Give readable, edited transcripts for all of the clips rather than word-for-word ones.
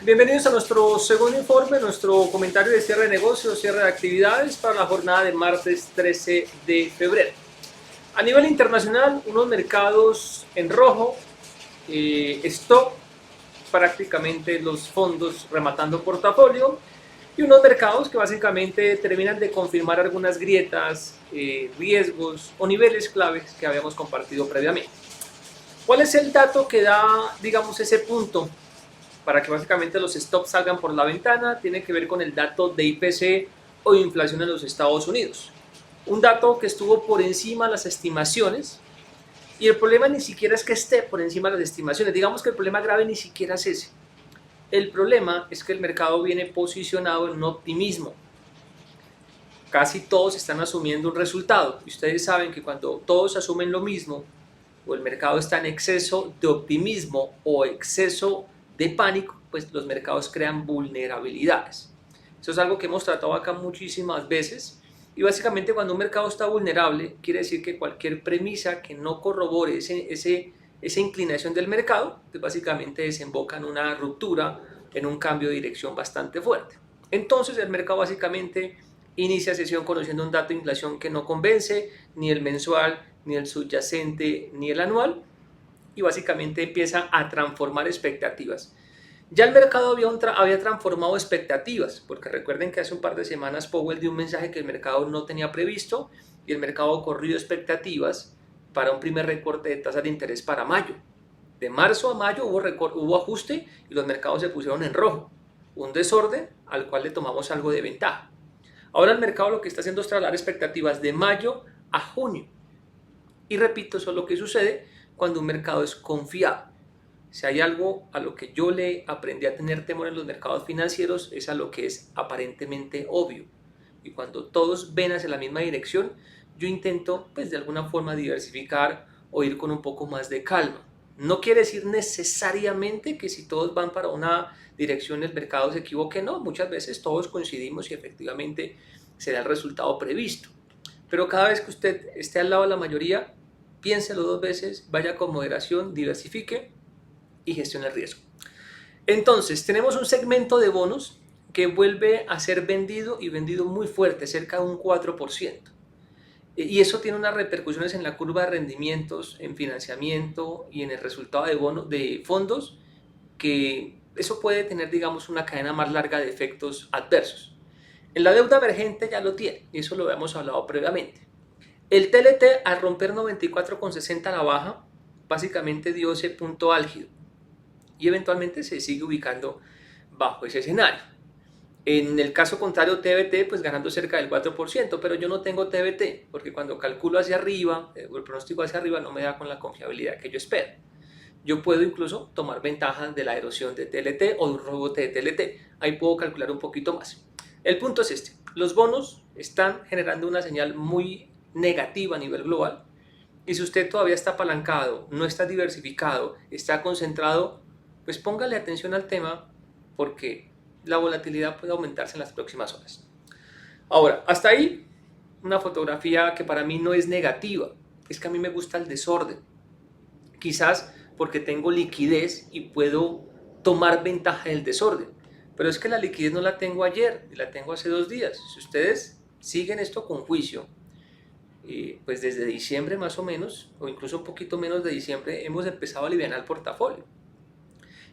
Bienvenidos a nuestro segundo informe, nuestro comentario de cierre de negocios, cierre de actividades para la jornada de martes 13 de febrero. A nivel internacional, unos mercados en rojo, stock, prácticamente los fondos rematando portafolio, y unos mercados que básicamente terminan de confirmar algunas grietas, riesgos o niveles claves que habíamos compartido previamente. ¿Cuál es el dato que da, digamos, ese punto para que básicamente los stops salgan por la ventana? Tiene que ver con el dato de IPC o inflación en los Estados Unidos. Un dato que estuvo por encima de las estimaciones, y el problema ni siquiera es que esté por encima de las estimaciones. Digamos que el problema grave ni siquiera es ese. El problema es que el mercado viene posicionado en un optimismo. Casi todos están asumiendo un resultado. Y ustedes saben que cuando todos asumen lo mismo, o el mercado está en exceso de optimismo o exceso de pánico, pues los mercados crean vulnerabilidades. Eso es algo que hemos tratado acá muchísimas veces. Y básicamente cuando un mercado está vulnerable, quiere decir que cualquier premisa que no corrobore esa inclinación del mercado, pues básicamente desemboca en una ruptura, en un cambio de dirección bastante fuerte. Entonces el mercado básicamente inicia sesión conociendo un dato de inflación que no convence, ni el mensual, ni el subyacente, ni el anual, y básicamente empieza a transformar expectativas. Ya el mercado había transformado expectativas, porque recuerden que hace un par de semanas Powell dio un mensaje que el mercado no tenía previsto, y el mercado corrió expectativas para un primer recorte de tasas de interés para mayo. De marzo a mayo hubo ajuste y los mercados se pusieron en rojo, un desorden al cual le tomamos algo de ventaja. Ahora el mercado lo que está haciendo es trasladar expectativas de mayo a junio. Y repito, eso es lo que sucede cuando un mercado es confiado. Si hay algo a lo que yo le aprendí a tener temor en los mercados financieros, es a lo que es aparentemente obvio. Y cuando todos ven hacia la misma dirección, yo intento, pues de alguna forma, diversificar o ir con un poco más de calma. No quiere decir necesariamente que si todos van para una dirección el mercado se equivoque, no. Muchas veces todos coincidimos y efectivamente será el resultado previsto. Pero cada vez que usted esté al lado de la mayoría, piénselo dos veces, vaya con moderación, diversifique y gestione el riesgo. Entonces, tenemos un segmento de bonos que vuelve a ser vendido y vendido muy fuerte, cerca de un 4%. Y eso tiene unas repercusiones en la curva de rendimientos, en financiamiento y en el resultado de bonos de fondos, que eso puede tener, digamos, una cadena más larga de efectos adversos. En la deuda emergente ya lo tiene, y eso lo habíamos hablado previamente. El TLT al romper 94,60 a la baja, básicamente dio ese punto álgido y eventualmente se sigue ubicando bajo ese escenario. En el caso contrario, TBT, pues ganando cerca del 4%, pero yo no tengo TBT, porque cuando calculo hacia arriba, o el pronóstico hacia arriba, no me da con la confiabilidad que yo espero. Yo puedo incluso tomar ventaja de la erosión de TLT o de un rebote de TLT. Ahí puedo calcular un poquito más. El punto es este: los bonos están generando una señal muy negativa a nivel global, y si usted todavía está apalancado, no está diversificado, está concentrado, pues póngale atención al tema, porque la volatilidad puede aumentarse en las próximas horas. Ahora, hasta ahí una fotografía que para mí no es negativa, es que a mí me gusta el desorden. Quizás porque tengo liquidez y puedo tomar ventaja del desorden, pero es que la liquidez no la tengo ayer, la tengo hace 2 días. Si ustedes siguen esto con juicio, pues desde diciembre más o menos, o incluso un poquito menos de diciembre, hemos empezado a aliviar el portafolio.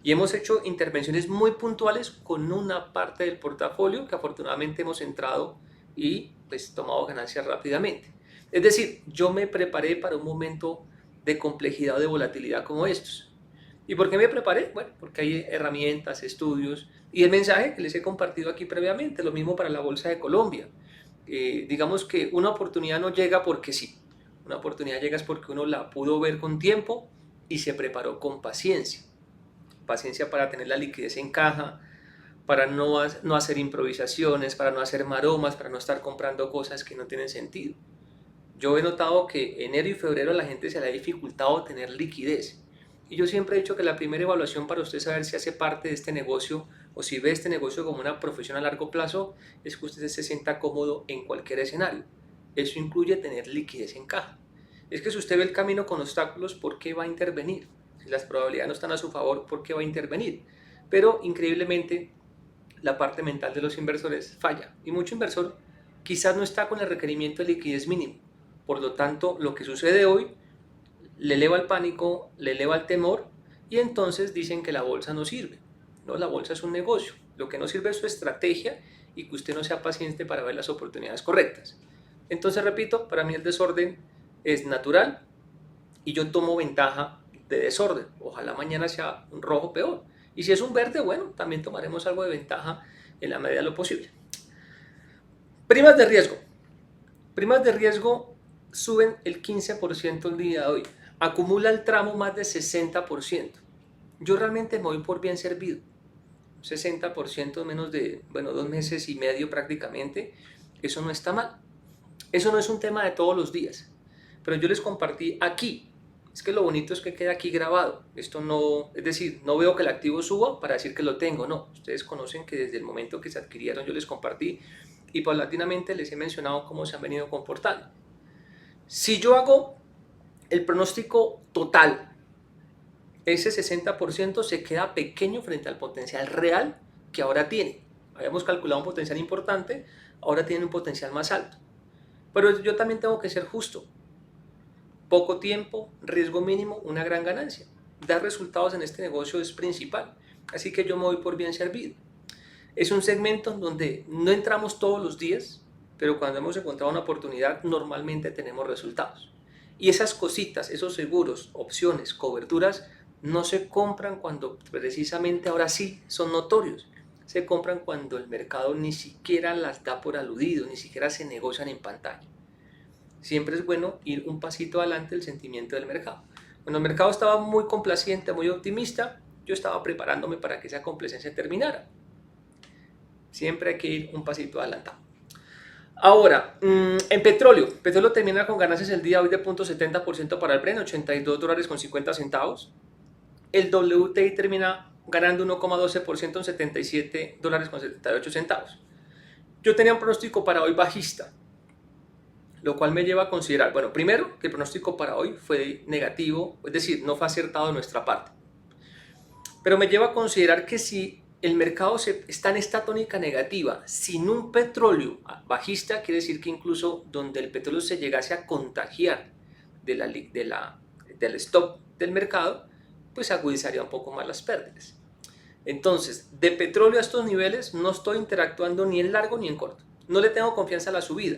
Y hemos hecho intervenciones muy puntuales con una parte del portafolio que afortunadamente hemos entrado y pues tomado ganancias rápidamente. Es decir, yo me preparé para un momento de complejidad o de volatilidad como estos. ¿Y por qué me preparé? Bueno, porque hay herramientas, estudios y el mensaje que les he compartido aquí previamente, lo mismo para la Bolsa de Colombia. Digamos que una oportunidad no llega porque sí, una oportunidad llega es porque uno la pudo ver con tiempo y se preparó con paciencia. Paciencia para tener la liquidez en caja, para no hacer improvisaciones, para no hacer maromas, para no estar comprando cosas que no tienen sentido. Yo he notado que enero y febrero a la gente se le ha dificultado tener liquidez. Y yo siempre he dicho que la primera evaluación para usted saber si hace parte de este negocio o si ve este negocio como una profesión a largo plazo es que usted se sienta cómodo en cualquier escenario. Eso incluye tener liquidez en caja. Es que si usted ve el camino con obstáculos, ¿por qué va a intervenir? Si las probabilidades no están a su favor, ¿por qué va a intervenir? pero increíblemente la parte mental de los inversores falla y mucho inversor quizás no está con el requerimiento de liquidez mínimo. Por lo tanto, lo que sucede hoy le eleva el pánico, le eleva el temor y entonces dicen que la bolsa no sirve. No, la bolsa es un negocio. Lo que no sirve es su estrategia y que usted no sea paciente para ver las oportunidades correctas. Entonces, repito, para mí el desorden es natural y yo tomo ventaja de desorden. Ojalá mañana sea un rojo peor. Y si es un verde, bueno, también tomaremos algo de ventaja en la medida de lo posible. Primas de riesgo. Primas de riesgo suben el 15% el día de hoy. Acumula el tramo más de 60%. Yo realmente me voy por bien servido. 60% en menos de, 2 meses y medio prácticamente. Eso no está mal. Eso no es un tema de todos los días. Pero yo les compartí aquí. Es que lo bonito es que queda aquí grabado. Esto no, es decir, no veo que el activo suba para decir que lo tengo. No, ustedes conocen que desde el momento que se adquirieron yo les compartí y paulatinamente les he mencionado cómo se han venido comportando. Si yo hago el pronóstico total, ese 60% se queda pequeño frente al potencial real que ahora tiene. Habíamos calculado un potencial importante, ahora tiene un potencial más alto. Pero yo también tengo que ser justo. Poco tiempo, riesgo mínimo, una gran ganancia. Dar resultados en este negocio es principal. Así que yo me voy por bien servido. Es un segmento donde no entramos todos los días, pero cuando hemos encontrado una oportunidad normalmente tenemos resultados. Y esas cositas, esos seguros, opciones, coberturas, no se compran cuando precisamente ahora sí son notorios. Se compran cuando el mercado ni siquiera las da por aludido, ni siquiera se negocian en pantalla. Siempre es bueno ir un pasito adelante del sentimiento del mercado. Cuando el mercado estaba muy complaciente, muy optimista, yo estaba preparándome para que esa complacencia terminara. Siempre hay que ir un pasito adelantado. Ahora, en petróleo termina con ganancias el día de hoy de 0.70% para el Brent, $82.50. El WTI termina ganando 1.12% en $77.78. Yo tenía un pronóstico para hoy bajista, lo cual me lleva a considerar, bueno, primero, que el pronóstico para hoy fue negativo, es decir, no fue acertado de nuestra parte. Pero me lleva a considerar que si el mercado está en esta tónica negativa, sin un petróleo bajista, quiere decir que incluso donde el petróleo se llegase a contagiar del stop del mercado, pues agudizaría un poco más las pérdidas. Entonces, de petróleo a estos niveles no estoy interactuando ni en largo ni en corto. No le tengo confianza a la subida,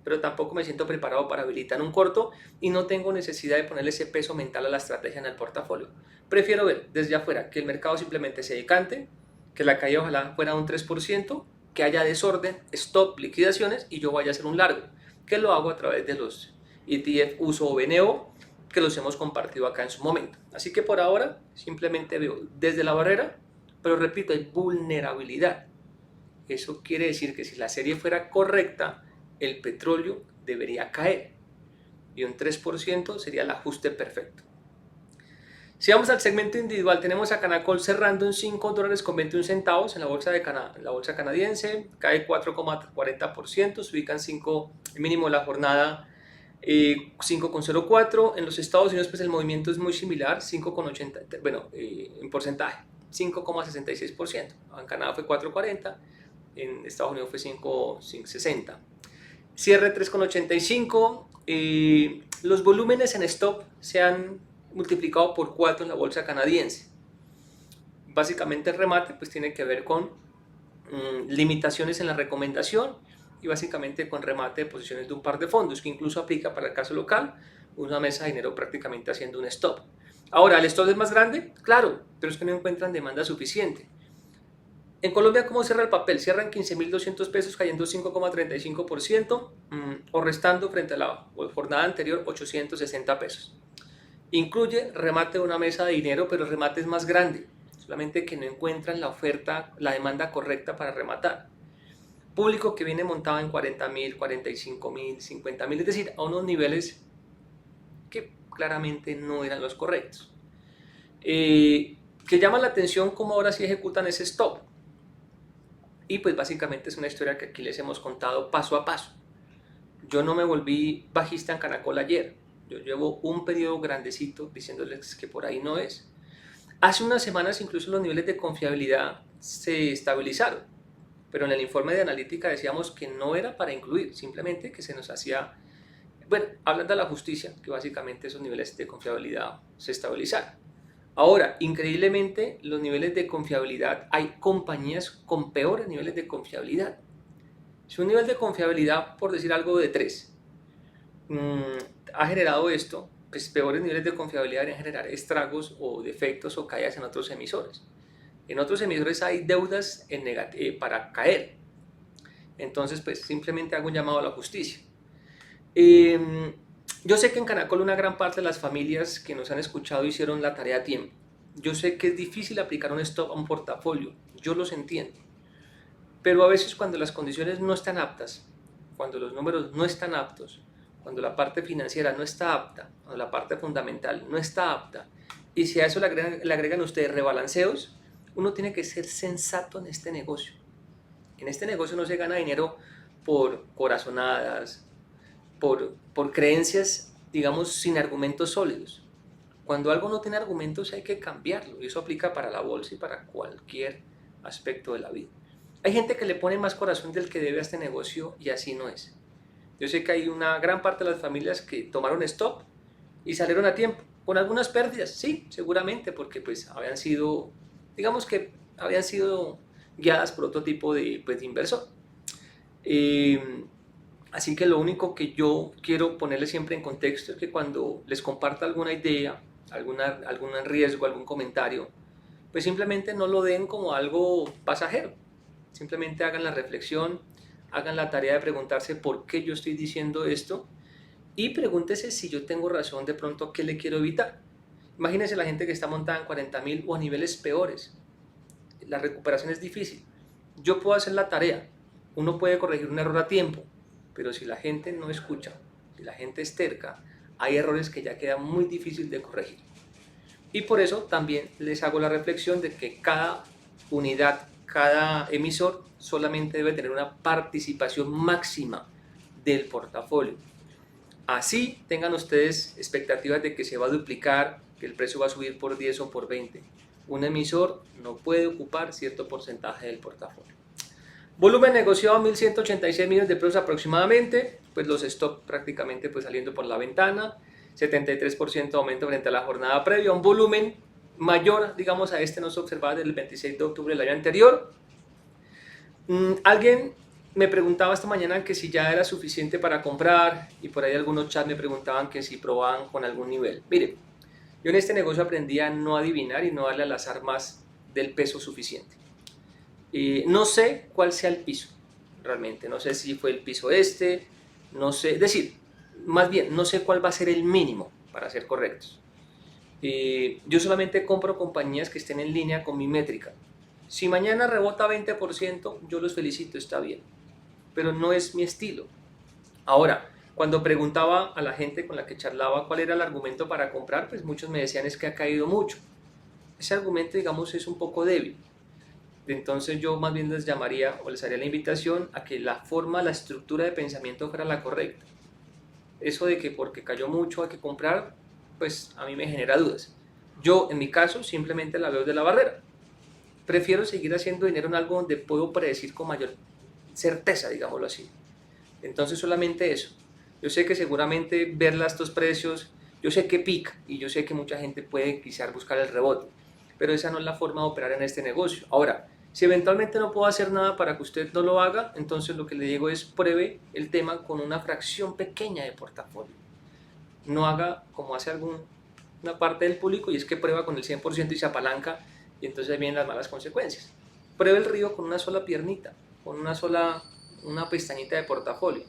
pero tampoco me siento preparado para habilitar un corto y no tengo necesidad de ponerle ese peso mental a la estrategia en el portafolio. Prefiero ver desde afuera que el mercado simplemente se decante, que la caída ojalá fuera un 3%, que haya desorden, stop, liquidaciones y yo vaya a hacer un largo, que lo hago a través de los ETF uso o BNO, que los hemos compartido acá en su momento. Así que por ahora simplemente veo desde la barrera, pero repito, hay vulnerabilidad. Eso quiere decir que si la serie fuera correcta, el petróleo debería caer y un 3% sería el ajuste perfecto. Si vamos al segmento individual, tenemos a Canacol cerrando en $5.21 en la bolsa canadiense, cae 4.40%, se ubica en 5, el mínimo de la jornada 5.04. En los Estados Unidos pues el movimiento es muy similar, 5.80, en porcentaje, 5.66%. En Canadá fue 4.40, en Estados Unidos fue 5.60. Cierre 3.85. Los volúmenes en stop se han multiplicado por 4 en la bolsa canadiense. Básicamente el remate pues tiene que ver con limitaciones en la recomendación y básicamente con remate de posiciones de un par de fondos, que incluso aplica para el caso local, una mesa de dinero prácticamente haciendo un stop. Ahora, ¿el stop es más grande? Claro, pero es que no encuentran demanda suficiente. En Colombia, ¿cómo cierra el papel? Cierra en 15.200 pesos, cayendo 5.35%, o restando frente a la jornada anterior 860 pesos. Incluye remate de una mesa de dinero, pero el remate es más grande, solamente que no encuentran la oferta, la demanda correcta para rematar. Público que viene montado en 40.000, 45.000, 50.000, es decir, a unos niveles que claramente no eran los correctos. Que llama la atención cómo ahora sí ejecutan ese stop. Y pues básicamente es una historia que aquí les hemos contado paso a paso. Yo no me volví bajista en Canacol ayer. Yo llevo un periodo grandecito diciéndoles que por ahí no es. Hace unas semanas incluso los niveles de confiabilidad se estabilizaron, pero en el informe de analítica decíamos que no era para incluir, simplemente que se nos hacía, bueno, hablando de la justicia, que básicamente esos niveles de confiabilidad se estabilizaron. Ahora, increíblemente, los niveles de confiabilidad, hay compañías con peores niveles de confiabilidad. Si un nivel de confiabilidad, por decir algo, de 3, ha generado esto, pues peores niveles de confiabilidad deberían generar estragos o defectos o caídas en otros emisores. En otros emisores hay deudas para caer. Entonces, pues simplemente hago un llamado a la justicia. Yo sé que en Canacol una gran parte de las familias que nos han escuchado hicieron la tarea a tiempo. Yo sé que es difícil aplicar un stop a un portafolio, yo los entiendo. Pero a veces cuando las condiciones no están aptas, cuando los números no están aptos, cuando la parte financiera no está apta, cuando la parte fundamental no está apta, y si a eso le agregan ustedes rebalanceos, uno tiene que ser sensato en este negocio. En este negocio no se gana dinero por corazonadas, por creencias, digamos, sin argumentos sólidos. Cuando algo no tiene argumentos hay que cambiarlo, y eso aplica para la bolsa y para cualquier aspecto de la vida. Hay gente que le pone más corazón del que debe a este negocio y así no es. Yo sé que hay una gran parte de las familias que tomaron stop y salieron a tiempo, con algunas pérdidas, sí, seguramente, porque pues habían sido, digamos que habían sido guiadas por otro tipo de inversor. Así que lo único que yo quiero ponerles siempre en contexto es que cuando les comparta alguna idea, algún riesgo, algún comentario, pues simplemente no lo den como algo pasajero. Simplemente hagan la reflexión, hagan la tarea de preguntarse por qué yo estoy diciendo esto y pregúntese si yo tengo razón de pronto qué le quiero evitar. Imagínense la gente que está montada en 40.000 o a niveles peores. La recuperación es difícil. Yo puedo hacer la tarea, uno puede corregir un error a tiempo, pero si la gente no escucha, si la gente es terca, hay errores que ya queda muy difícil de corregir. Y por eso también les hago la reflexión de que cada unidad, cada emisor solamente debe tener una participación máxima del portafolio. Así tengan ustedes expectativas de que se va a duplicar, que el precio va a subir por 10 o por 20. Un emisor no puede ocupar cierto porcentaje del portafolio. Volumen negociado 1.186 millones de pesos aproximadamente, pues los stop prácticamente pues saliendo por la ventana, 73% de aumento frente a la jornada previa, un volumen mayor, digamos, a este no se observaba desde el 26 de octubre del año anterior. Alguien me preguntaba esta mañana que si ya era suficiente para comprar y por ahí algunos chats me preguntaban que si probaban con algún nivel. Mire, yo en este negocio aprendí a no adivinar y no darle al azar más del peso suficiente. No sé cuál sea el piso, realmente, no sé si fue el piso no sé, es decir, más bien, no sé cuál va a ser el mínimo, para ser correctos. Yo solamente compro compañías que estén en línea con mi métrica. Si mañana rebota 20%, yo los felicito, está bien, pero no es mi estilo. Ahora, cuando preguntaba a la gente con la que charlaba cuál era el argumento para comprar, pues muchos me decían es que ha caído mucho. Ese argumento, digamos, es un poco débil. Entonces yo más bien les llamaría o les haría la invitación a que la forma, la estructura de pensamiento fuera la correcta. Eso de que porque cayó mucho hay que comprar, pues a mí me genera dudas. Yo en mi caso simplemente la veo de la barrera. Prefiero seguir haciendo dinero en algo donde puedo predecir con mayor certeza, digámoslo así. Entonces solamente eso. Yo sé que seguramente verla estos precios, yo sé que pica y yo sé que mucha gente puede quizás buscar el rebote, pero esa no es la forma de operar en este negocio. Ahora, si eventualmente no puedo hacer nada para que usted no lo haga, entonces lo que le digo es pruebe el tema con una fracción pequeña de portafolio. No haga como hace una parte del público y es que prueba con el 100% y se apalanca y entonces vienen las malas consecuencias. Pruebe el río con una sola piernita, con una pestañita de portafolio.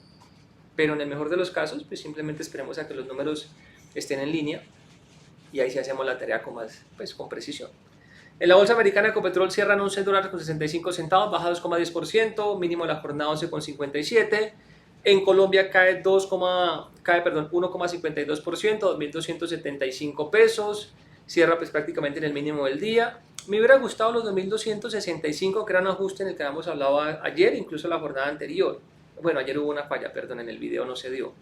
Pero en el mejor de los casos, pues simplemente esperemos a que los números estén en línea y ahí sí hacemos la tarea con con precisión. En la bolsa americana Ecopetrol cierra en $11.65, baja 2,10%, mínimo de la jornada 11,57. En Colombia cae 1,52%, 2.275 pesos. Cierra pues prácticamente en el mínimo del día. Me hubiera gustado los 2.265, que era un ajuste en el que habíamos hablado ayer, incluso la jornada anterior. Bueno, ayer hubo una falla, perdón, en el video no se dio.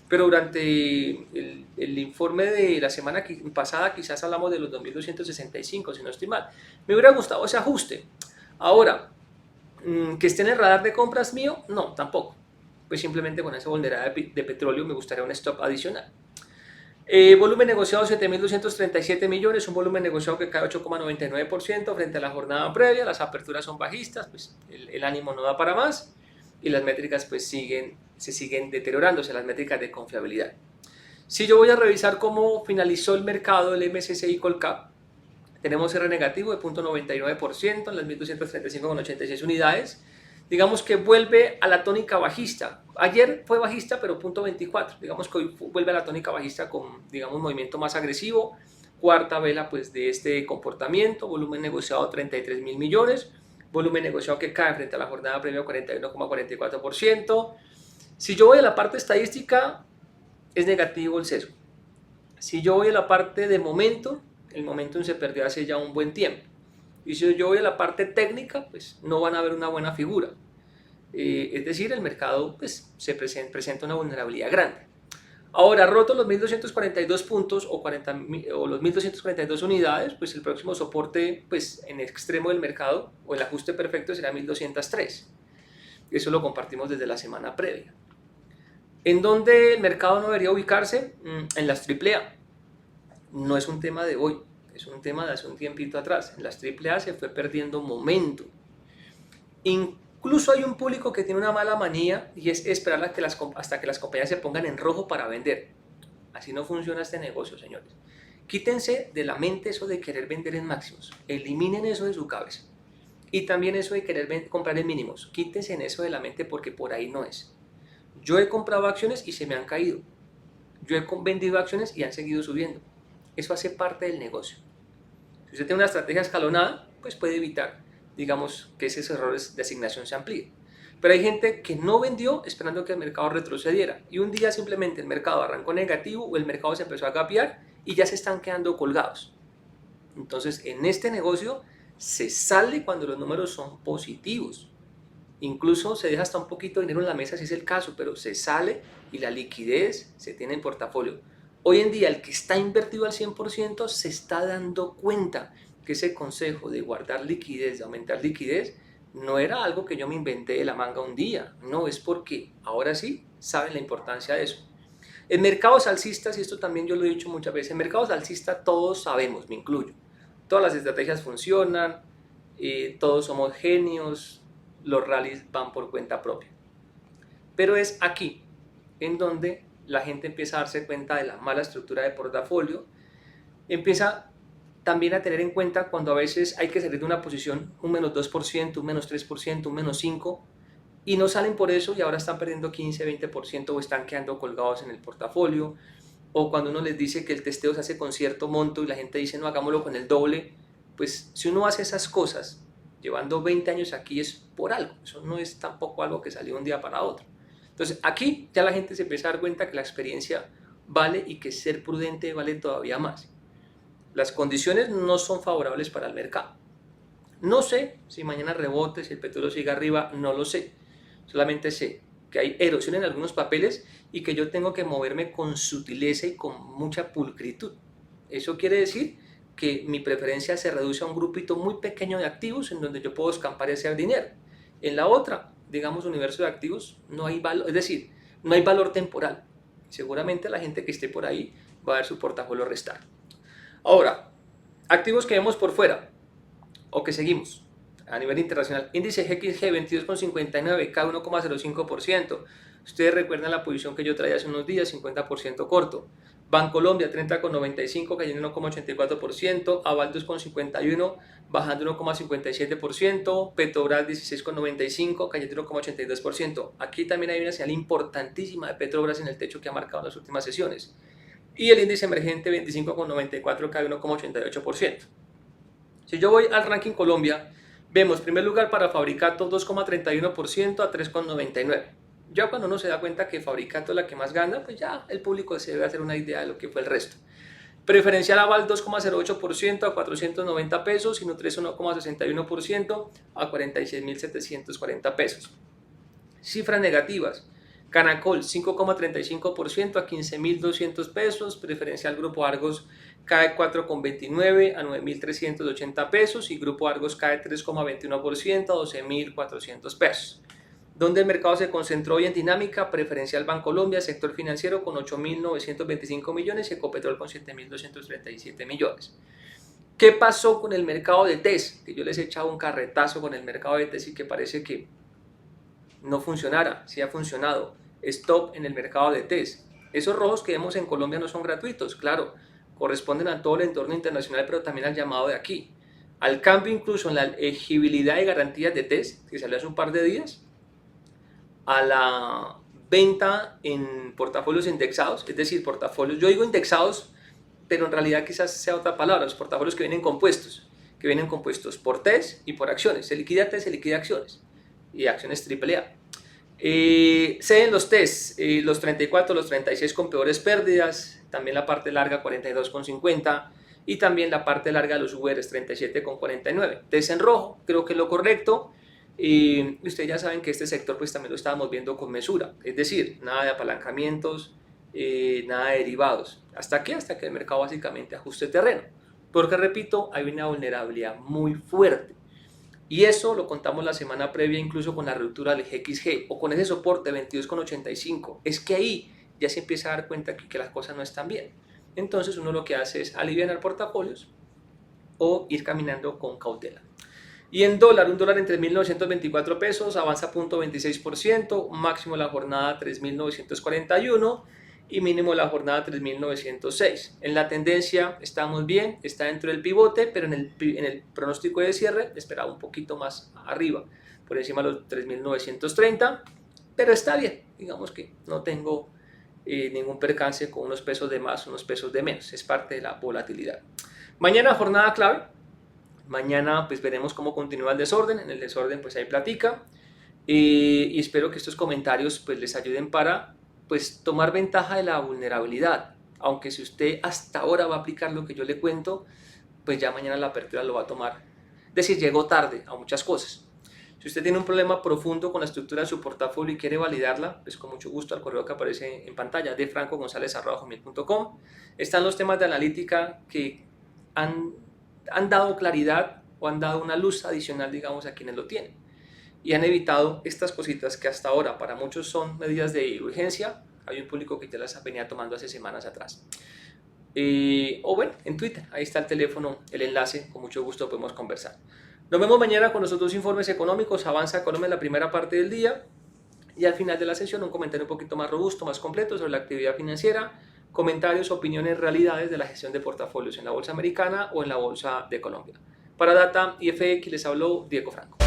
pero durante el informe de la semana pasada quizás hablamos de los 2.265, si no estoy mal. Me hubiera gustado ese ajuste. Ahora, que esté en el radar de compras mío, no, tampoco. Pues simplemente con esa vulnerabilidad de petróleo me gustaría un stop adicional. Volumen negociado 7.237 millones, un volumen negociado que cae 8,99% frente a la jornada previa. Las aperturas son bajistas, pues el ánimo no da para más y las métricas pues se siguen deteriorándose, las métricas de confiabilidad. Si yo voy a revisar cómo finalizó el mercado del MSCI Colcap, tenemos R negativo de 0,99% en las 1.235,86 unidades. Digamos que vuelve a la tónica bajista. Ayer fue bajista, pero 0,24. Digamos que hoy vuelve a la tónica bajista con, digamos, un movimiento más agresivo. Cuarta vela pues, de este comportamiento. Volumen negociado 33.000 millones. Volumen negociado que cae frente a la jornada previa 41,44%. Si yo voy a la parte estadística, es negativo el sesgo. Si yo voy a la parte de momento, el momentum se perdió hace ya un buen tiempo. Y si yo voy a la parte técnica, pues no van a ver una buena figura. Es decir, el mercado pues, presenta una vulnerabilidad grande. Ahora, roto los 1.242 puntos o los 1.242 unidades, pues el próximo soporte pues, en el extremo del mercado o el ajuste perfecto será 1.203. Eso lo compartimos desde la semana previa. ¿En dónde el mercado no debería ubicarse? En las AAA. No es un tema de hoy. Es un tema de hace un tiempito atrás. En las AAA se fue perdiendo momento. Incluso hay un público que tiene una mala manía y es esperar hasta que las compañías se pongan en rojo para vender. Así no funciona este negocio, señores. Quítense de la mente eso de querer vender en máximos. Eliminen eso de su cabeza. Y también eso de querer comprar en mínimos. Quítense en eso de la mente porque por ahí no es. Yo he comprado acciones y se me han caído. Yo he vendido acciones y han seguido subiendo. Eso hace parte del negocio. Si usted tiene una estrategia escalonada, pues puede evitar, digamos, que esos errores de asignación se amplíen. Pero hay gente que no vendió esperando que el mercado retrocediera y un día simplemente el mercado arrancó negativo o el mercado se empezó a gapear y ya se están quedando colgados. Entonces, en este negocio se sale cuando los números son positivos. Incluso se deja hasta un poquito de dinero en la mesa si es el caso, pero se sale y la liquidez se tiene en portafolio. Hoy en día el que está invertido al 100% se está dando cuenta que ese consejo de guardar liquidez, de aumentar liquidez, no era algo que yo me inventé de la manga un día. No, es porque ahora sí saben la importancia de eso. En mercados alcistas, y esto también yo lo he dicho muchas veces, en mercados alcistas todos sabemos, me incluyo. Todas las estrategias funcionan, todos somos genios, los rallies van por cuenta propia. Pero es aquí en donde la gente empieza a darse cuenta de la mala estructura de portafolio, empieza también a tener en cuenta cuando a veces hay que salir de una posición un menos 2%, un menos 3%, un menos 5%, y no salen por eso y ahora están perdiendo 15, 20% o están quedando colgados en el portafolio, o cuando uno les dice que el testeo se hace con cierto monto y la gente dice no, hagámoslo con el doble, pues si uno hace esas cosas, llevando 20 años aquí es por algo, eso no es tampoco algo que salió un día para otro. Entonces aquí ya la gente se empieza a dar cuenta que la experiencia vale y que ser prudente vale todavía más. Las condiciones no son favorables para el mercado. No sé si mañana rebote, si el petróleo sigue arriba, no lo sé. Solamente sé que hay erosión en algunos papeles y que yo tengo que moverme con sutileza y con mucha pulcritud. Eso quiere decir que mi preferencia se reduce a un grupito muy pequeño de activos en donde yo puedo escampar ese dinero. En la otra, digamos, universo de activos, no hay valor, es decir, no hay valor temporal. Seguramente la gente que esté por ahí va a ver su portafolio restar. Ahora, activos que vemos por fuera o que seguimos a nivel internacional. Índice XG 22,59, cae 1,05%. Ustedes recuerdan la posición que yo traía hace unos días, 50% corto. Bancolombia 30,95, cayendo 1,84%. Aval 2,51, bajando 1,57%. Petrobras 16,95, cayendo 1,82%. Aquí también hay una señal importantísima de Petrobras en el techo que ha marcado en las últimas sesiones. Y el índice emergente 25,94, cae 1,88%. Si yo voy al ranking Colombia, vemos primer lugar para Fabricato 2,31% a 3,99%. Ya cuando uno se da cuenta que Fabricato es la que más gana, pues ya el público se debe hacer una idea de lo que fue el resto. Preferencial Aval 2,08% a 490 pesos y Nutresa 1,61% a 46.740 pesos. Cifras negativas. Canacol 5,35% a 15.200 pesos, preferencial Grupo Argos cae 4,29 a 9.380 pesos y Grupo Argos cae 3,21% a 12.400 pesos. Donde el mercado se concentró hoy en dinámica, preferencial Bancolombia, sector financiero con 8.925 millones y Ecopetrol con 7.237 millones. ¿Qué pasó con el mercado de TES? Que yo les he echado un carretazo con el mercado de TES y que parece que no funcionara. Sí ha funcionado. Stop en el mercado de TES. Esos rojos que vemos en Colombia no son gratuitos, claro, corresponden a todo el entorno internacional, pero también al llamado de aquí. Al cambio incluso en la elegibilidad de garantías de TES, que salió hace un par de días, a la venta en portafolios indexados, es decir, portafolios, yo digo indexados, pero en realidad quizás sea otra palabra, los portafolios que vienen compuestos por TES y por acciones, se liquida TES, se liquida acciones, y acciones AAA. Ceden los TES, los 34, los 36 con peores pérdidas, también la parte larga 42,50 y también la parte larga de los URs 37,49. TES en rojo, creo que es lo correcto. Ustedes ya saben que este sector pues también lo estábamos viendo con mesura, es decir, nada de apalancamientos, nada de derivados. ¿Hasta qué? Hasta que el mercado básicamente ajuste terreno, porque repito, hay una vulnerabilidad muy fuerte. Y eso lo contamos la semana previa incluso con la ruptura del XG o con ese soporte 22,85. Es que ahí ya se empieza a dar cuenta que las cosas no están bien. Entonces uno lo que hace es aliviar portafolios o ir caminando con cautela. Y en dólar, un dólar en 3.924 pesos, avanza 0,26%, máximo de la jornada 3.941 y mínimo de la jornada 3.906. En la tendencia estamos bien, está dentro del pivote, pero en el pronóstico de cierre esperaba un poquito más arriba, por encima de los 3.930, pero está bien, digamos que no tengo ningún percance con unos pesos de más, unos pesos de menos, es parte de la volatilidad. Mañana jornada clave. Mañana pues veremos cómo continúa el desorden, en el desorden pues ahí platica y espero que estos comentarios pues les ayuden para pues tomar ventaja de la vulnerabilidad, aunque si usted hasta ahora va a aplicar lo que yo le cuento, pues ya mañana la apertura lo va a tomar, es decir, llegó tarde a muchas cosas. Si usted tiene un problema profundo con la estructura de su portafolio y quiere validarla, pues con mucho gusto al correo que aparece en pantalla de francogonzalez@gmail.com. Están los temas de analítica que han dado claridad o han dado una luz adicional, digamos, a quienes lo tienen. Y han evitado estas cositas que hasta ahora para muchos son medidas de urgencia. Hay un público que ya las venía tomando hace semanas atrás. O bueno, en Twitter, ahí está el teléfono, el enlace, con mucho gusto podemos conversar. Nos vemos mañana con los otros informes económicos. Avanza Colombia en la primera parte del día y al final de la sesión un comentario un poquito más robusto, más completo sobre la actividad financiera, comentarios, opiniones, realidades de la gestión de portafolios en la bolsa americana o en la bolsa de Colombia. Para Data y FX les habló Diego Franco.